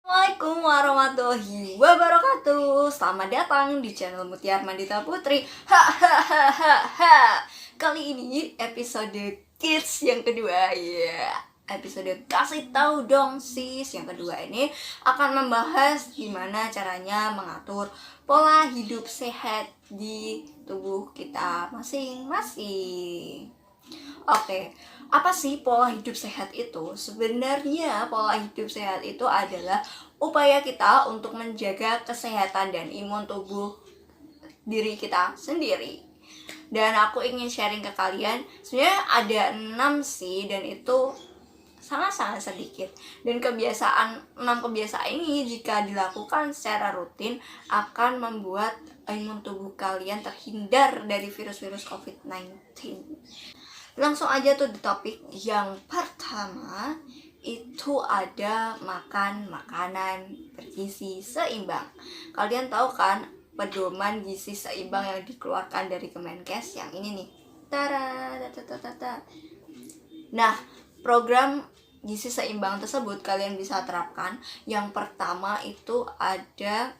Assalamualaikum warahmatullahi wabarakatuh. Selamat datang di channel Mutiara Mandita Putri. Hahaha. Kali ini episode kids yang kedua ya. Episode kasih tahu dong sis yang kedua ini akan membahas gimana caranya mengatur pola hidup sehat di tubuh kita masing-masing. Oke, apa sih pola hidup sehat itu? Sebenarnya pola hidup sehat itu adalah upaya kita untuk menjaga kesehatan dan imun tubuh diri kita sendiri. Dan aku ingin sharing ke kalian, sebenarnya ada 6 sih, dan itu sangat-sangat sedikit. Dan 6 kebiasaan ini jika dilakukan secara rutin akan membuat imun tubuh kalian terhindar dari virus-virus COVID-19. Langsung aja tuh di topik yang pertama, itu ada makan makanan bergizi seimbang. Kalian tahu kan pedoman gizi seimbang yang dikeluarkan dari Kemenkes yang ini nih. Nah, program gizi seimbang tersebut kalian bisa terapkan. Yang pertama itu ada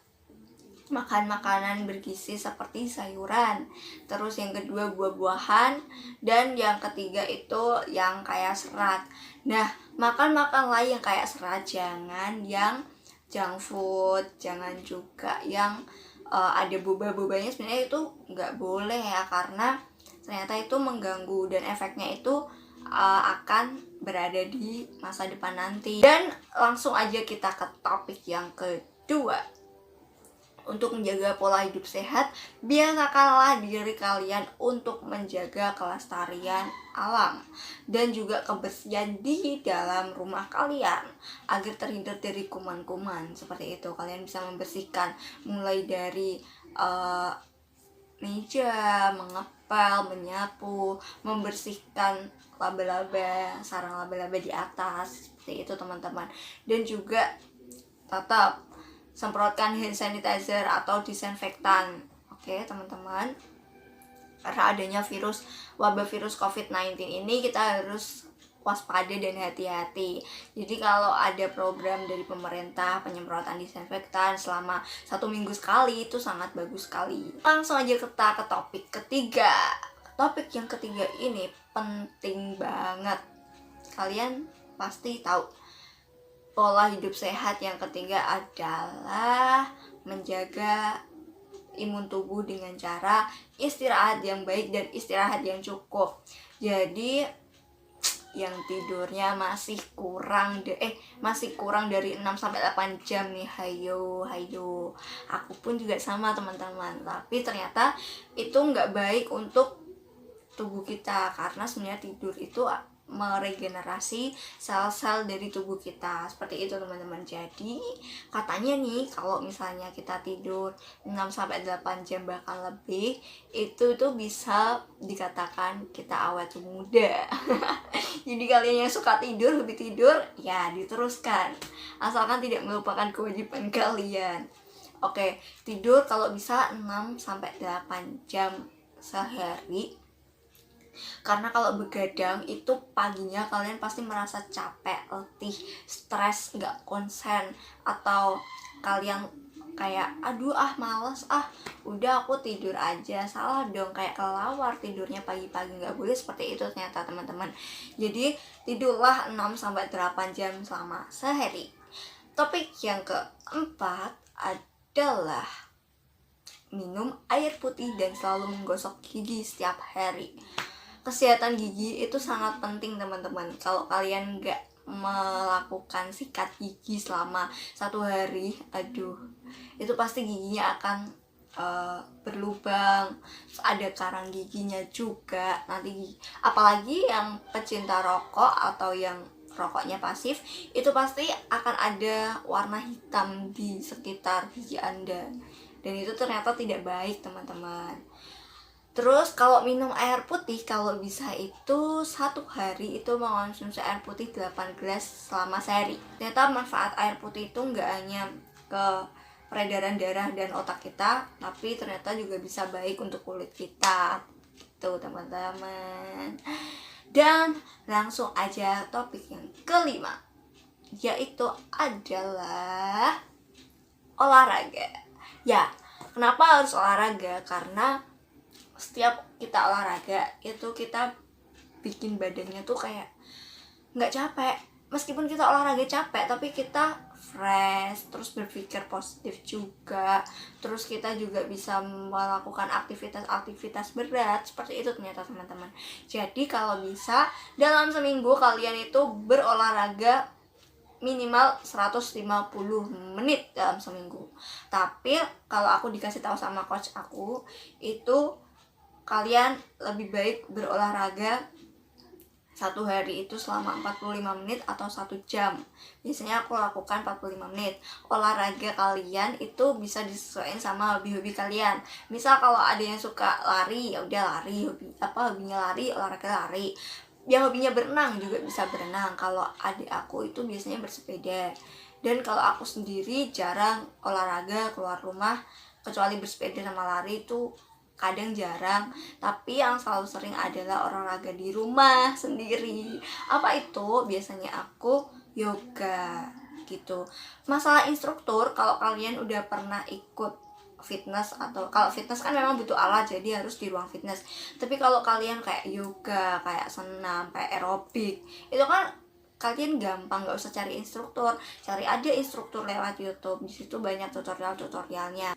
makan makanan bergizi seperti sayuran, terus yang kedua buah-buahan, dan yang ketiga itu yang kayak serat. Nah, makan lain yang kayak serat jangan yang junk food, jangan juga yang ada boba-bobanya. Sebenarnya itu nggak boleh ya, karena ternyata itu mengganggu dan efeknya itu akan berada di masa depan nanti. Dan langsung aja kita ke topik yang kedua. Untuk menjaga pola hidup sehat, biasakanlah diri kalian untuk menjaga kelestarian alam dan juga kebersihan di dalam rumah kalian agar terhindar dari kuman-kuman. Seperti itu, kalian bisa membersihkan mulai dari meja, mengepel, menyapu, membersihkan laba-laba, sarang laba-laba di atas. Seperti itu teman-teman. Dan juga tetap semprotkan hand sanitizer atau disinfektan. Oke teman-teman, karena adanya wabah virus COVID-19 ini kita harus waspada dan hati-hati. Jadi kalau ada program dari pemerintah penyemprotan disinfektan selama 1 minggu sekali, itu sangat bagus sekali. Langsung aja kita ke topik ketiga. Topik yang ketiga ini penting banget. Kalian pasti tahu pola hidup sehat yang ketiga adalah menjaga imun tubuh dengan cara istirahat yang baik dan istirahat yang cukup. Jadi yang tidurnya masih kurang dari 6 sampai 8 jam nih. Hayo. Aku pun juga sama teman-teman. Tapi ternyata itu nggak baik untuk tubuh kita, karena sebenarnya tidur itu meregenerasi sel-sel dari tubuh kita. Seperti itu teman-teman. Jadi katanya nih, kalau misalnya kita tidur 6-8 jam bahkan lebih, itu tuh bisa dikatakan kita awet muda. Jadi kalian yang suka lebih tidur ya diteruskan, asalkan tidak melupakan kewajiban kalian. Oke, tidur kalau bisa 6-8 jam sehari. Karena kalau begadang itu paginya kalian pasti merasa capek, letih, stres, nggak konsen, atau kalian kayak males udah aku tidur aja. Salah dong, kayak kelawar tidurnya pagi-pagi. Nggak boleh seperti itu ternyata teman-teman. Jadi tidurlah 6-8 jam selama sehari. Topik yang keempat adalah minum air putih dan selalu menggosok gigi setiap hari. Kesehatan gigi itu sangat penting teman-teman. Kalau kalian nggak melakukan sikat gigi selama 1 hari, itu pasti giginya akan berlubang, ada karang giginya juga nanti. Apalagi yang pecinta rokok atau yang rokoknya pasif, itu pasti akan ada warna hitam di sekitar gigi Anda, dan itu ternyata tidak baik teman-teman. Terus kalau minum air putih, kalau bisa itu 1 hari itu mengonsumsi air putih 8 gelas selama sehari. Ternyata manfaat air putih itu nggak hanya ke peredaran darah dan otak kita, tapi ternyata juga bisa baik untuk kulit kita. Tuh teman-teman. Dan langsung aja topik yang kelima. yaitu adalah olahraga. Ya, kenapa harus olahraga? Karena setiap kita olahraga itu kita bikin badannya tuh kayak nggak capek. Meskipun kita olahraga capek, tapi kita fresh, terus berpikir positif juga, terus kita juga bisa melakukan aktivitas-aktivitas berat seperti itu ternyata teman-teman. Jadi kalau bisa dalam seminggu kalian itu berolahraga minimal 150 menit dalam seminggu. Tapi kalau aku dikasih tahu sama coach aku, itu kalian lebih baik berolahraga satu hari itu selama 45 menit atau 1 jam. Biasanya aku lakukan 45 menit. Olahraga kalian itu bisa disesuaikan sama hobi-hobi kalian. Misal kalau ada yang suka lari, ya udah lari, hobinya lari, olahraga lari. Yang hobinya berenang juga bisa berenang. Kalau adik aku itu biasanya bersepeda. Dan kalau aku sendiri jarang olahraga keluar rumah, kecuali bersepeda sama lari itu kadang jarang. Tapi yang selalu sering adalah olahraga di rumah sendiri. Apa itu? Biasanya aku yoga gitu. Masalah instruktur, kalau kalian udah pernah ikut fitness, atau kalau fitness kan memang butuh alat jadi harus di ruang fitness. Tapi kalau kalian kayak yoga, kayak senam, kayak aerobik, itu kan kalian gampang, nggak usah cari instruktur, cari aja instruktur lewat YouTube. Di situ banyak tutorialnya.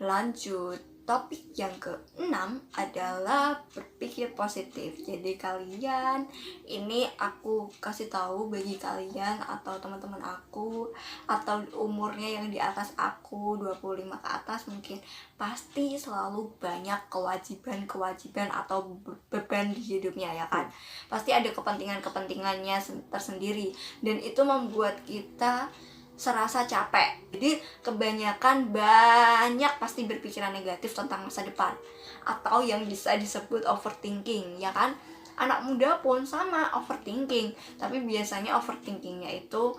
Lanjut, topik yang ke-6 adalah berpikir positif. Jadi kalian, ini aku kasih tahu bagi kalian atau teman-teman aku atau umurnya yang di atas aku 25 ke atas, mungkin pasti selalu banyak kewajiban atau beban di hidupnya, ya kan. Pasti ada kepentingannya tersendiri, dan itu membuat kita serasa capek. Jadi kebanyakan banyak pasti berpikiran negatif tentang masa depan, atau yang bisa disebut overthinking, ya kan. Anak muda pun sama overthinking, tapi biasanya overthinkingnya itu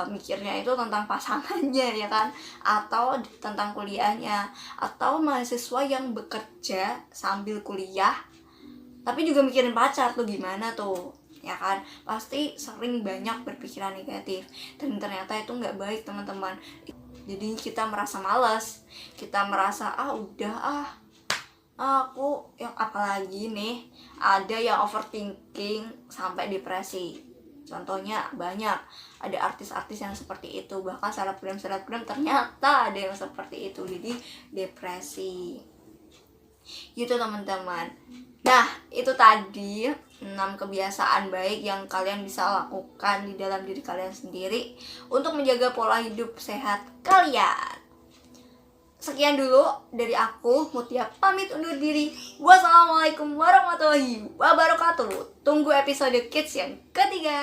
mikirnya itu tentang pasangannya, ya kan, atau tentang kuliahnya, atau mahasiswa yang bekerja sambil kuliah tapi juga mikirin pacar tuh gimana tuh, ya kan. Pasti sering banyak berpikiran negatif, dan ternyata itu nggak baik teman-teman. Jadi kita merasa malas, kita merasa aku yang apalagi nih, ada yang overthinking sampai depresi. Contohnya banyak, ada artis-artis yang seperti itu, bahkan selebgram ternyata ada yang seperti itu, jadi depresi gitu teman-teman. Nah, itu tadi 6 kebiasaan baik yang kalian bisa lakukan di dalam diri kalian sendiri untuk menjaga pola hidup sehat kalian. Sekian dulu dari aku, Mutia pamit undur diri. Wassalamualaikum warahmatullahi wabarakatuh. Tunggu episode Kids yang ketiga.